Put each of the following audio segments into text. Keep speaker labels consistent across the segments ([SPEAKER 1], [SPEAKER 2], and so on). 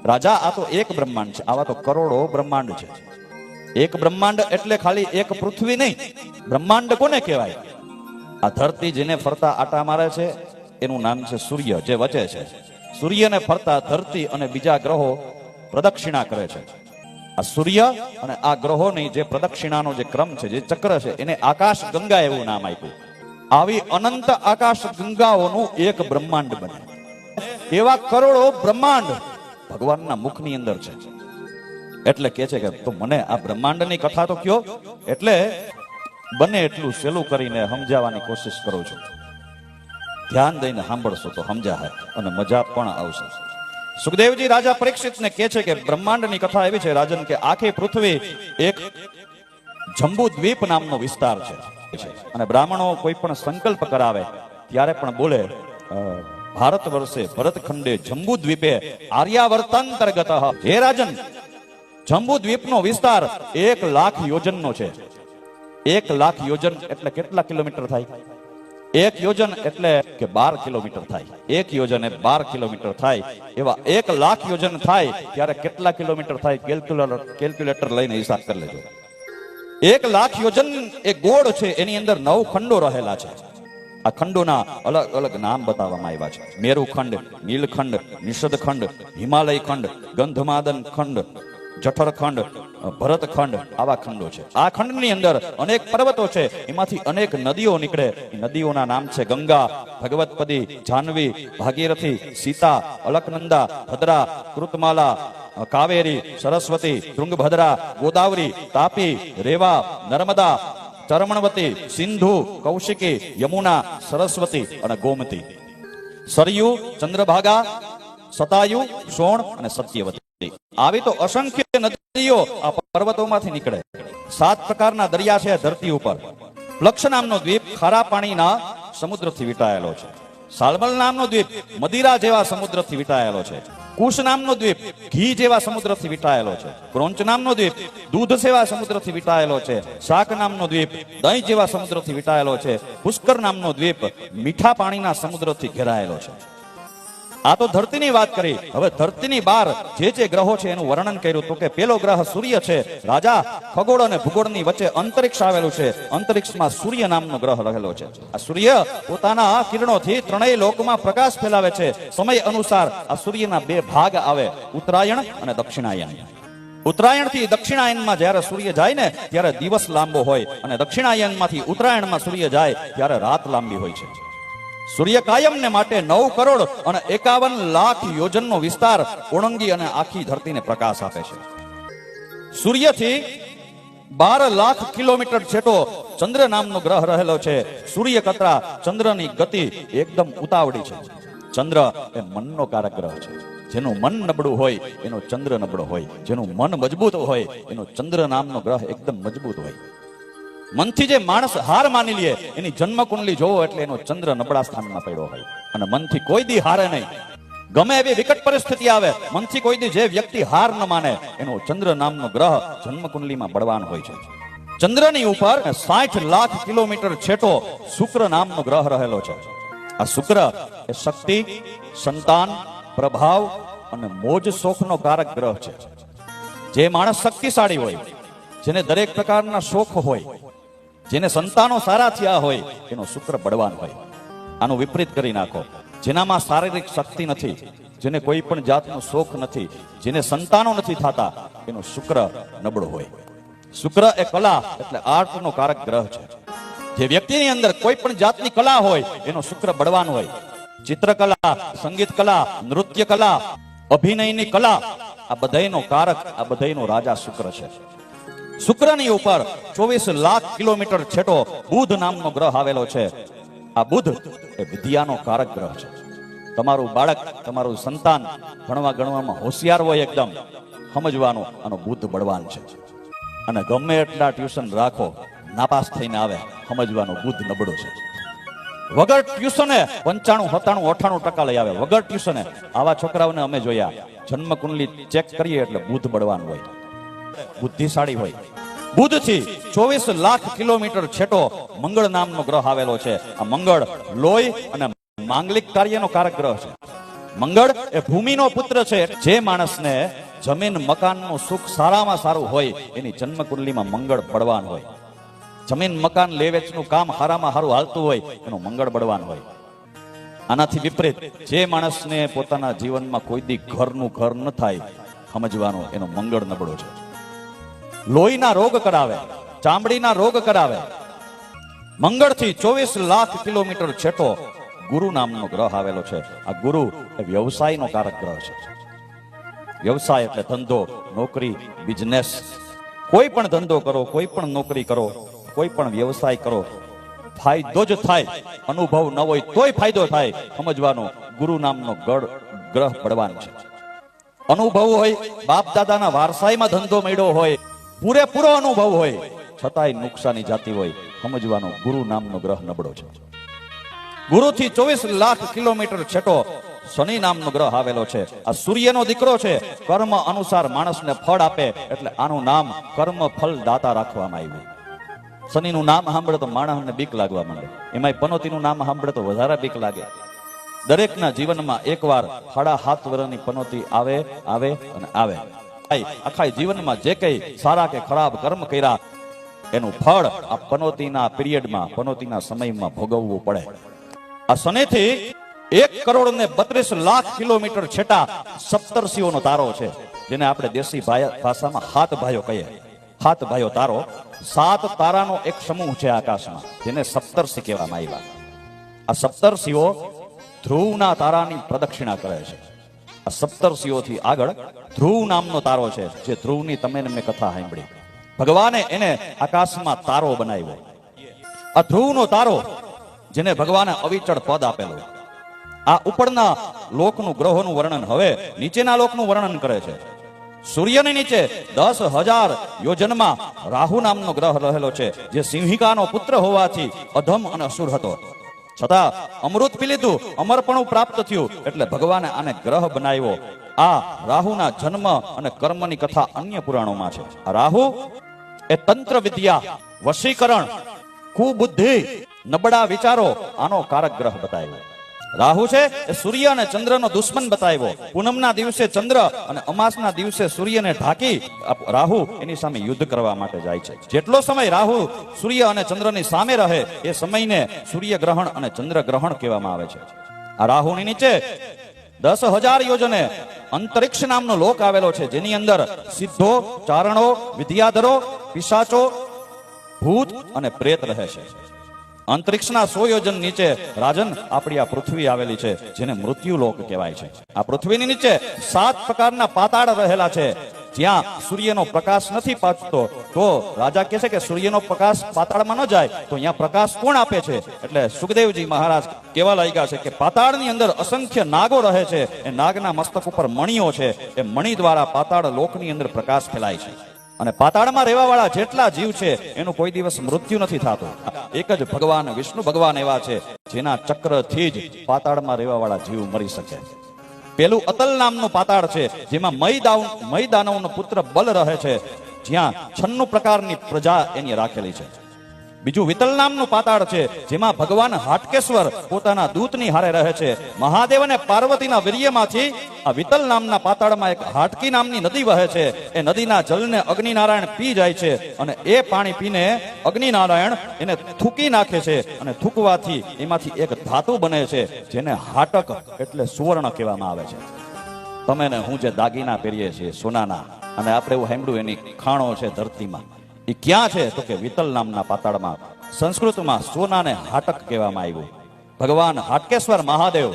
[SPEAKER 1] રાજા આ તો એક બ્રહ્માંડ છે, આવા તો કરોડો બ્રહ્માંડ છે. એક બ્રહ્માંડ એટલે ખાલી એક પૃથ્વી નહીં. બ્રહ્માંડ કોને કહેવાય? આ ધરતી જેને ફરતા આટા મારે છે એનું નામ છે સૂર્ય, જે વચે છે. સૂર્યને ફરતા ધરતી અને બીજા ગ્રહો પ્રદક્ષિણા કરે છે. આ સૂર્ય અને આ ગ્રહોની જે પ્રદક્ષિણાનો જે ક્રમ છે, જે ચક્ર છે, એને આકાશ ગંગા એવું નામ આપ્યું. આવી અનંત આકાશ ગંગાઓનું એક બ્રહ્માંડ બને. એવા કરોડો બ્રહ્માંડ ભગવાનના મુખની અંદર છે. એટલે કે છે કે તો મને આ બ્રહ્માંડની કથા તો કયો. એટલે બને એટલું સહેલું કરીને સમજાવવાની કોશિશ કરું છું. ધ્યાન દઈને સાંભળશો તો સમજાય અને મજા પણ આવશે. સુખદેવજી રાજા પરીક્ષિતને કહે છે કે બ્રહ્માંડની કથા એવી છે રાજન કે આખી પૃથ્વી એક જંબુ દ્વીપ નામનો વિસ્તાર છે. અને બ્રાહ્મણો કોઈ પણ સંકલ્પ કરાવે ત્યારે પણ બોલે ભારત વર્ષે ભરતખંડે જંબુ દ્વીપે આર્યાવર્તાંતર્ગત. હે રાજન, જંબુ દ્વીપનો વિસ્તાર 1,00,000 યોજનનો છે. 1,00,000 યોજન એટલે કેટલા કિલોમીટર થાય? 1 યોજન એટલે કે 12 કિલોમીટર થાય. 1 યોજન એ 12 કિલોમીટર થાય. એવા 1,00,000 યોજન થાય ત્યારે કેટલા કિલોમીટર થાય? કેલ્ક્યુલેટર લઈને હિસાબ કરી લેજો. 1,00,000 યોજન એ ગોળ છે, એની અંદર 9 ખંડો રહેલા છે. આ ખંડોના અલગ અલગ નામ બતાવવામાં આવ્યા છે. મેરુખંડ, નીલખંડ, નિષદખંડ, હિમાલય ખંડ, ગંધમાદન ખંડ, જઠરખંડ, ભરતખંડ, આવા ખંડો છે. આ ખંડની અંદર અનેક પર્વતો છે, એમાંથી અનેક નદીઓ નીકળે. નદીઓના નામ છે ગંગા, ભગવતપદી, જાહ્નવી, ભાગીરથી, સીતા, અલકનંદા, ભદ્રા, કૃતમાલા, કાવેરી, સરસ્વતી, તૃંગભદ્રા, ગોદાવરી, તાપી, રેવા, નર્મદા, ચરમણવતી, સિંધુ, કૌશિકી, યમુના, સરસ્વતી અને ગોમતી. સરયુ, ચંદ્રભાગા, સતાયુ, સોણ અને સત્યવતી. આવી તો અસંખ્ય નદીઓ આ પર્વતોમાંથી નીકળે. 7 પ્રકારના દરિયા છે ધરતી ઉપર. પ્લક્ષ નામનો દ્વીપ ખારા પાણીના સમુદ્રથી વીંટાયેલો છે. સાલ્મલ નામનો દ્વીપ મદિરા જેવા સમુદ્રથી વીંટાયેલો છે. કુશ નામનો દ્વીપ ઘી જેવા સમુદ્રથી વીંટાયેલો છે. ક્રોંચ નામનો દ્વીપ દૂધ જેવા સમુદ્રથી વીંટાયેલો છે. શાક નામનો દ્વીપ દહીં જેવા સમુદ્રથી વીંટાયેલો છે. પુષ્કર નામનો દ્વીપ મીઠા પાણીના સમુદ્રથી ઘેરાયેલો છે. આ તો ધરતીની વાત કરી. હવે ધરતીની બહાર જે ગ્રહો છે એનું વર્ણન કર્યું. તો કે પેલો ગ્રહ સૂર્ય છે. રાજા, ખગોળ અને ભૂગોળની વચ્ચે અંતરિક્ષ આવેલું છે. અંતરિક્ષમાં સૂર્ય નામનો ગ્રહ રહેલો છે. આ સૂર્ય પોતાના કિરણોથી 3 લોકમાં પ્રકાશ ફેલાવે છે. સમય અનુસાર આ સૂર્યના 2 ભાગ આવે, ઉત્તરાયણ અને દક્ષિણાયન. ઉત્તરાયણ થી દક્ષિણાયનમાં જ્યારે સૂર્ય જાય ને ત્યારે દિવસ લાંબો હોય, અને દક્ષિણાયનમાંથી ઉત્તરાયણમાં સૂર્ય જાય ત્યારે રાત લાંબી હોય છે. સૂર્ય કાયમને માટે 9 કરોડ અને 51 લાખ યોજનનો વિસ્તાર ઓળંગી અને આખી ધરતીને પ્રકાશ આપે છે. સૂર્યથી 12 લાખ કિલોમીટર છેટો ચંદ્ર નામનો ગ્રહ રહેલો છે. સૂર્ય કરતા ચંદ્રની ગતિ એકદમ ઉતાવળી છે. ચંદ્ર એ મનનો કારક ગ્રહ છે. જેનું મન નબળું હોય એનો ચંદ્ર નબળો હોય. જેનું મન મજબૂત હોય એનો ચંદ્ર નામનો ગ્રહ એકદમ મજબૂત હોય. મનથી જે માણસ હાર માની લે એની જન્મ કુંડલી જોવો એટલે એનો ચંદ્ર નબળા સ્થાનમાં પડ્યો હોય. અને મનથી કોઈ દી હારે નહીં. ગમે એવી વિકટ પરિસ્થિતિ આવે, મનથી કોઈ દી જે વ્યક્તિ હાર ન માને એનો ચંદ્ર નામનો ગ્રહ જન્મ કુંડલીમાં બળવાન હોય છે. ચંદ્રની ઉપર 60 લાખ કિલોમીટર છેટો શુક્ર નામનો ગ્રહ રહેલો છે. આ શુક્ર એ શક્તિ, સંતાન, પ્રભાવ અને મોજ શોખનો કારક ગ્રહ છે. જે માણસ શક્તિશાળી હોય, જેને દરેક પ્રકારના શોખ હોય, જેને સંતાનો સારા થયા હોય એનો શુક્ર બળવાન હોય. આનું વિપરીત કરી નાખો. જેનામાં શારીરિક શક્તિ નથી, જેને કોઈ પણ જાતનો શોખ નથી, જેને સંતાનો નથી થતા, એનો શુક્ર નબળો હોય. શુક્ર એ કલા એટલે આર્ટનો કારક ગ્રહ છે. જે વ્યક્તિની અંદર કોઈ પણ જાતની કલા હોય એનો શુક્ર બળવાન હોય. ચિત્રકલા, સંગીત કલા, નૃત્ય કલા, અભિનયની કલા, આ બધાયનો કારક, આ બધાયનો રાજા શુક્ર છે. શુક્રની ઉપર 24 લાખ કિલોમીટર છેટો બુધ નામનો ગ્રહ આવેલો છે. આ બુધ એ વિદ્યાનો કારક ગ્રહ છે. તમારું બાળક, તમારું સંતાન ભણવા ગણવામાં હોશિયાર હોય, એકદમ સમજવાનું, આનો બુધ બળવાન છે. અને ગમે એટલા ટ્યુશન રાખો, નાપાસ થઈને આવે, સમજવાનું બુધ નબળો છે. વગર ટ્યુશને 95, 97, 98% લઈ આવે. વગર ટ્યુશને આવા છોકરાઓને અમે જોયા. જન્મ કુંડલી ચેક કરીએ એટલે બુધ બળવાન હોય, બુદ્ધિશાળી હોય. બુધથી 24 લાખ કિલોમીટર છેટો મંગળ નામનો ગ્રહ આવેલો છે. આ મંગળ લોહી અને માંગલિક કાર્યનો કારક ગ્રહ છે. મંગળ એ ભૂમિનો પુત્ર છે. જે માણસને જમીન મકાનનું સુખ સારામાં સારું હોય એની જન્મકુંડલીમાં મંગળ બળવાન હોય. જમીન મકાન લે વેચનું કામ હારામાં હારું હાલતું હોય એનું મંગળ બળવાન હોય. આનાથી વિપરીત જે માણસને પોતાના જીવનમાં કોઈ દી ઘરનું ઘર ન થાય સમજવાનું એનું મંગળ નબળો છે. લોહીના રોગ કરાવે, ચામડીના રોગ કરાવે. મંગળથી 24 લાખ કિલોમીટર છેટો ગુરુ નામનો ગ્રહ આવેલો છે. આ ગુરુ એ વ્યવસાયનો કારક ગ્રહ છે. વ્યવસાય એટલે ધંધો, નોકરી, બિઝનેસ. કોઈ પણ ધંધો કરો, કોઈ પણ નોકરી કરો, કોઈ પણ વ્યવસાય કરો, ફાયદો જ થાય. અનુભવ ન હોય તોય ફાયદો થાય. સમજવાનું ગુરુ નામનો ગ્રહ બળવાન છે. અનુભવ હોય, બાપ દાદાના વારસાઈમાં ધંધો મળ્યો હોય, પૂરેપૂરો અનુભવ હોય, છતાંય નુકસાની જાતી હોય, સમજવાનો ગુરુ નામનો ગ્રહ નબળો છે. ગુરુથી 24 લાખ કિલોમીટર છેટો શનિ નામનો ગ્રહ આવેલો છે. આ સૂર્યનો દીકરો છે. કર્મ અનુસાર માણસને ફળ આપે એટલે આનું નામ કર્મ ફળ દાતા રાખવામાં આવ્યું. શનિનું નામ સાંભળે તો માણસને બીક લાગવા માંડે. એમાંય પનોતીનું નામ સાંભળે તો વધારે બીક લાગે. દરેકના જીવનમાં એકવાર 7.5 વર્ષની પનોતી આવે અને આવે. આખા જીવનમાં જે કઈ સારા કે ખરાબ કર્મ કર્યા એનું ફળ આ પનોતીના પિરિયડમાં, પનોતીના સમયમાં ભોગવવું પડે. આ શનિથી 1,32 લાખ કિલોમીટર છેટા સપ્તર્ષિઓનો તારો છે, જેને આપણે દેશી ભાષામાં 7 ભાઈઓ કહીએ. 7 ભાઈઓ તારો, 7 તારાનો એક સમૂહ છે આકાશમાં, જેને સપ્તર્ષિ કહેવામાં આવ્યા. આ સપ્તર્ષિઓ ધ્રુવના તારાની પ્રદક્ષિણા કરે છે. આ સપ્તર્ષિઓથી આગળ ધ્રુવ નામનો તારો છે, જે ધ્રુવની તમે મેં કથા સાંભળી. ભગવાને એને આકાશમાં તારો બનાવ્યો. આ ધ્રુવનો તારો જેને ભગવાને અવિચળ પદ આપેલું. આ ઉપરના લોકનું ગ્રહોનું વર્ણન હવે નીચેના લોકનું વર્ણન કરે છે. સૂર્યની નીચે 10,000 યોજનમાં રાહુ નામનો ગ્રહ રહેલો છે, જે સિંહિકાનો પુત્ર હોવાથી અધમ અને અસુર હતો. છતાં અમૃત પી લીધું, અમરપણું પ્રાપ્ત થયું, એટલે ભગવાને આને ગ્રહ બનાવ્યો. આ રાહુના જન્મ અને કર્મની કથા અન્ય પુરાણોમાં છે. આ રાહુ એ તંત્ર વિદ્યા, વશીકરણ, કુબુદ્ધિ, નબળા વિચારો આનો કારક ગ્રહ બતાવ્યો. રાહુ છે એ સૂર્ય અને ચંદ્રનો દુશ્મન બતાવ્યો. પૂનમના દિવસે ચંદ્ર અને અમાસના દિવસે સૂર્યને ઢાંકી રાહુ એની સામે યુદ્ધ કરવા માટે જાય છે. જેટલો સમય રાહુ સૂર્ય અને ચંદ્રની સામે રહે એ સમયને સૂર્ય ગ્રહણ અને ચંદ્ર ગ્રહણ કહેવામાં આવે છે. આ રાહુની નીચે 10,000 યોજને અંતરિક્ષ નામનો લોક આવેલો છે, જેની અંદર સિદ્ધો, ચારણો, વિદ્યાધરો, પિશાચો, ભૂત અને પ્રેત રહે છે. અંતરિક્ષના 100 યોજન નીચે રાજન આપણી આ પૃથ્વી આવેલી છે, જેને મૃત્યુ લોક કહેવાય છે. આ પૃથ્વીની નીચે 7 પ્રકારના પાતાળ રહેલા છે, જ્યાં સૂર્યનો પ્રકાશ નથી પહોંચતો. તો રાજા કહે છે કે સૂર્યનો પ્રકાશ પાતાળમાં ન જાય તો અહીંયા પ્રકાશ કોણ આપે છે? એટલે સુખદેવજી મહારાજ કહેવા લાગ્યા છે કે પાતાળની અંદર અસંખ્ય નાગો રહે છે. એ નાગના મસ્તક ઉપર મણીઓ છે. એ મણી દ્વારા પાતાળ લોકની અંદર પ્રકાશ ફેલાય છે. અને પાતાળમાં રહેવા વાળા જેટલા જીવ છે એનું કોઈ દિવસ મૃત્યુ નથી થતું. એક જ ભગવાન વિષ્ણુ ભગવાન એવા છે જેના ચક્રથી જ પાતાળમાં રહેવા વાળા જીવ મરી શકે. પેલું અતલ નામનું પાતાળ છે, જેમાં મય દાનવનો પુત્ર બલ રહે છે, જ્યાં 96 પ્રકારની પ્રજા એની રાખેલી છે. બીજું વિતલ નામનું પાતાળ છે, જેમાં ભગવાન હાટકેશ્વર પોતાના દૂતની હારે રહે છે. મહાદેવ અને પાર્વતીના વીર્યમાંથી આ વિતલ નામના પાતાળમાં એક હાટકી નામની નદી વહે છે. એ નદીના જલને અગ્નિનારાયણ પી જાય છે, અને એ પાણી પીને અગ્નિનારાયણ એને થૂકી નાખે છે, અને થૂકવાથી એમાંથી એક ધાતુ બને છે, જેને હાટક એટલે સુવર્ણ કહેવામાં આવે છે. તમે ને હું જે દાગીના પહેરીએ છીએ સોનાના, અને આપણે એવું સાંભળ્યું એની ખાણો છે ધરતીમાં, એ ક્યાં છે? તો કે વિતલ નામના પાતાળમાં. સંસ્કૃતમાં સોનાને હાટક કહેવામાં આવ્યું. ભગવાન હાટકેશ્વર મહાદેવ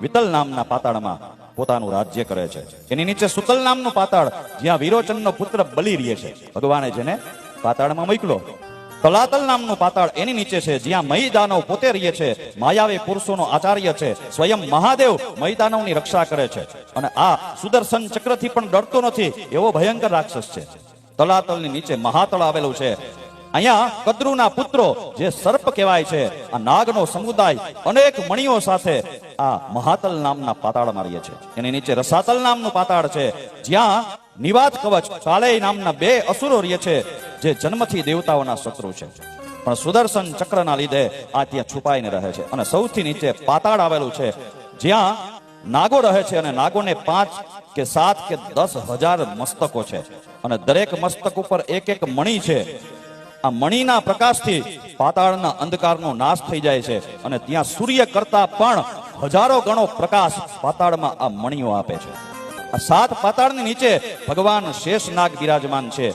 [SPEAKER 1] વિતલ નામના પાતાળમાં પોતાનું રાજ્ય કરે છે. એની નીચે સુતલ નામનું પાતાળ, જ્યાં વિરોચનનો પુત્ર બલિ રહે છે. ભગવાને જેને પાતાળમાં મોકલો. તલાતલ નામનું પાતાળ એની નીચે છે, જ્યાં મહીદાનવ પોતે રહે છે. માયાવી પુરુષોનો આચાર્ય છે. સ્વયં મહાદેવ મહીદાનવની રક્ષા કરે છે, અને આ સુદર્શન ચક્રથી પણ ડરતો નથી એવો ભયંકર રાક્ષસ છે. તલાતલની નીચે મહાતળ આવેલું છે. અહીંયા કદ્રુના પુત્રો જે સર્પ કહેવાય છે, આ નાગનો સમુદાય અનેક મણીઓ સાથે આ મહાતલ નામના પાતાળમાં રહે છે. એની નીચે રસાતલ નામનું પાતાળ છે, જ્યાં નિવાત કવચ કાલેય નામના 2 અસુરો રહે છે, જે જન્મથી દેવતાઓના શત્રુ છે, પણ સુદર્શન ચક્રના લીધે આ ત્યાં છુપાઈને રહે છે. અને સૌથી નીચે પાતાળ આવેલું છે, જ્યાં નાગો રહે છે અને નાગોને 5 કે 7 કે 10,000 મસ્તકો છે અને દરેક મસ્તક ઉપર એક એક મણિ છે. આ મણિના પ્રકાશથી પાતાળના અંધકારનો નાશ થઈ જાય છે અને ત્યાં સૂર્ય કરતા પણ હજારો ગણો પ્રકાશ પાતાળમાં આ મણિઓ આપે છે. આ 7 પાતાળની નીચે ભગવાન શેષનાગ બિરાજમાન છે.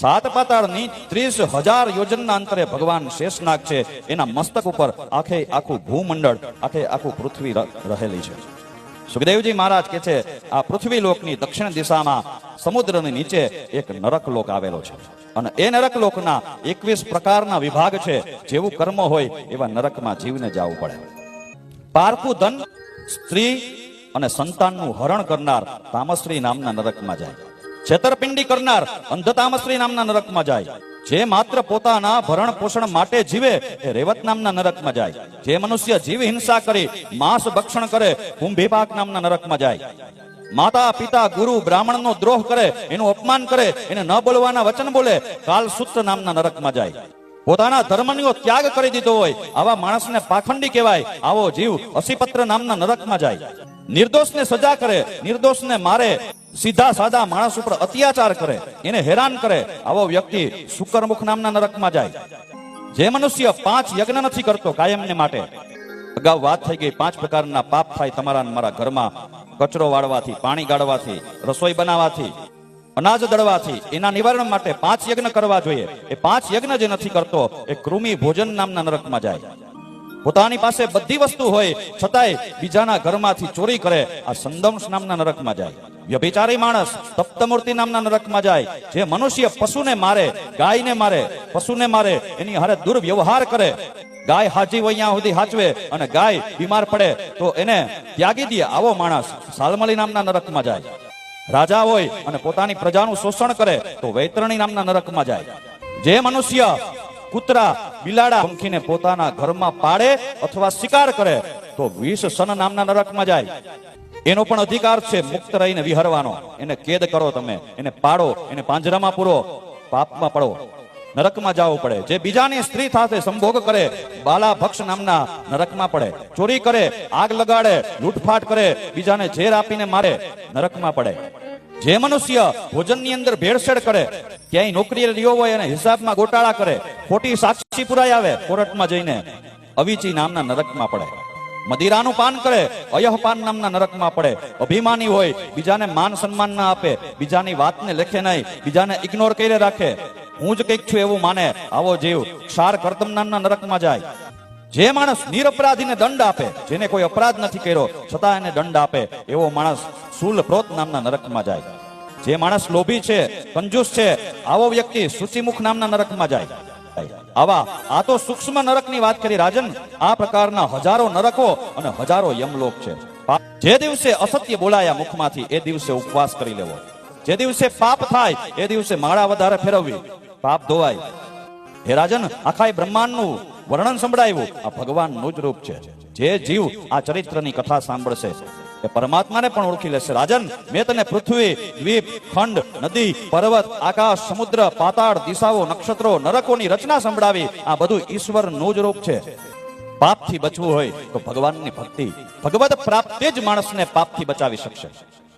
[SPEAKER 1] 7 પાતાળની 30,000 યોજનના અંતરે ભગવાન શેષનાગ છે. એના મસ્તક ઉપર આખું ભૂમંડળ આખું પૃથ્વી રહેલી છે. સુખદેવજી મહારાજ કે છે આ પૃથ્વી લોકની દક્ષિણ દિશામાં સમુદ્રની નીચે એક નરક લોક આવેલો છે અને એ નરક લોકના 21 પ્રકારના વિભાગ છે. જેવું કર્મ હોય એવા નરકમાં જીવને જવું પડે. પારકું ધન, સ્ત્રી અને સંતાનનું હરણ કરનાર તામશ્રી નામના નરકમાં જાય. છેતરપિંડી કરનાર અંધતામશ્રી નામના નરકમાં જાય. જે માત્ર પોતાના ભરણ પોષણ માટે જીવે એ રેવત નામના નરકમાં જાય. જે મનુષ્ય જીવ હિંસા કરી માંસ ભક્ષણ કરે કુંભીપાક નામના નરકમાં જાય. માતા પિતા ગુરુ બ્રાહ્મણનો દ્રોહ કરે, એનું અપમાન કરે, એને ન બોલવાના વચન બોલે કાલસૂત્ર નામના નરકમાં જાય. પોતાના ધર્મનો ત્યાગ કરી દીધો હોય આવા માણસને પાખંડી કહેવાય. આવો જીવ અસીપત્ર નામના નરકમાં જાય. નિર્દોષને સજા કરે, નિર્દોષને મારે, સીધા સાદા માણસ ઉપર અત્યાચાર કરે, એને હેરાન કરે, આવો વ્યક્તિ શુકરમુખ નામના નરકમાં જાય. જે મનુષ્ય 5 યજ્ઞ નથી કરતો કાયમને માટે, અગાઉ વાત થઈ ગઈ 5 પ્રકારના પાપ થાય તમારા મારા ઘરમાં. કચરો વાળવાથી, પાણી ગાળવાથી, રસોઈ બનાવવાથી, અનાજ દળવાથી, એના નિવારણ માટે 5 યજ્ઞ કરવા જોઈએ. એ 5 યજ્ઞ જે નથી કરતો એ કૃમિ ભોજન નામના નરકમાં જાય. પોતાની પાસે બધી વસ્તુ હોય છતાંય બીજાના ઘરમાંથી ચોરી કરે આ સંદંશ નામના નરકમાં જાય. વ્યભિચારી માણસ તપ્તમૂર્તિ નામના નરકમાં જાય. જે મનુષ્ય પશુને મારે, ગાયને મારે, પશુને મારે, એની હારે દુર્વ્યવહાર કરે, ગાય હાજી હોય ત્યાં સુધી હાચવે અને ગાય બીમાર પડે તો એને ત્યાગી દે, આવો માણસ સાલમલી નામના નરકમાં જાય. રાજા હોય અને પોતાની પ્રજાનું શોષણ કરે તો વૈતરણી નામના નરકમાં જાય. જે મનુષ્ય કૂતરા બિલાડા પંખીને પોતાના ઘરમાં પાડે અથવા શિકાર કરે તો વિષ સન નામના નરકમાં જાય. એનો પણ અધિકાર છે મુક્ત રહીને વિહરવાનો. એને કેદ કરો, તમે એને પાડો, એને પાંજરામાં પૂરો, પાપમાં પડો, નરકમાં જવું પડે. જે બીજાની સ્ત્રી સાથે સંભોગ કરે બાલા ભક્ષ નામના નરકમાં પડે. ચોરી કરે, આગ લગાડે, લૂંટફાટ કરે, બીજાને ઝેર આપીને મારે, નરકમાં પડે. જે મનુષ્ય ભોજનની અંદર ભેળસેળ કરે, ક્યાંય નોકરી રહ્યો હોય અને હિસાબમાં ગોટાળા કરે, ખોટી સાક્ષી પુરાઈ આવે કોર્ટમાં જઈને, અવિચી નામના નરકમાં પડે. મદિરાનું પાન કરે, અયહપાન નામના નરકમાં પડે. અભિમાની હોય, બીજાને માન સન્માન ના આપે, બીજાની વાતને લેખે નહીં, બીજાને ઇગ્નોર કરી રાખે, હું જ કંઈક છું એવું માને, આવો જીવ ક્ષાર કર્દમ નામના નરકમાં જાય. જે માણસ નિરપરાધીને દંડ આપે, જેને કોઈ અપરાધ નથી કર્યો છતાં એને દંડ આપે, એવો માણસ શૂલપ્રોત નામના નરકમાં જાય. જે માણસ લોભી છે, કંજૂસ છે, આવો વ્યક્તિ સૂચિમુખ નામના નરકમાં જાય. આ તો સૂક્ષ્મ નરકની વાત કરી રાજન. આ પ્રકારના હજારો નરકો અને હજારો યમલોક છે. જે દિવસે અસત્ય બોલાયા મુખમાંથી એ દિવસે ઉપવાસ કરી લેવો. જે દિવસે પાપ થાય એ દિવસે માળા વધારે ફેરવવી, પાપ ધોવાય. હે રાજન, આખા બ્રહ્માંડનું વર્ણન સંભળાવ્યું. આ ભગવાનનું જ રૂપ છે. જે જીવ આ ચરિત્રની કથા સાંભળશે એ પરમાત્માને પણ ઓળખી લેશે. રાજન, મેં તને પૃથ્વી, દ્વીપ, ખંડ, નદી, પર્વત, આકાશ, સમુદ્ર, પાતાળ, દિશાઓ, નક્ષત્રો, નરકોની રચના સંભળાવી. આ બધું ઈશ્વરનું જ રૂપ છે. પાપથી બચવું હોય તો ભગવાનની ભક્તિ, ભગવત પ્રાપ્તિ જ માણસને પાપથી બચાવી શકશે.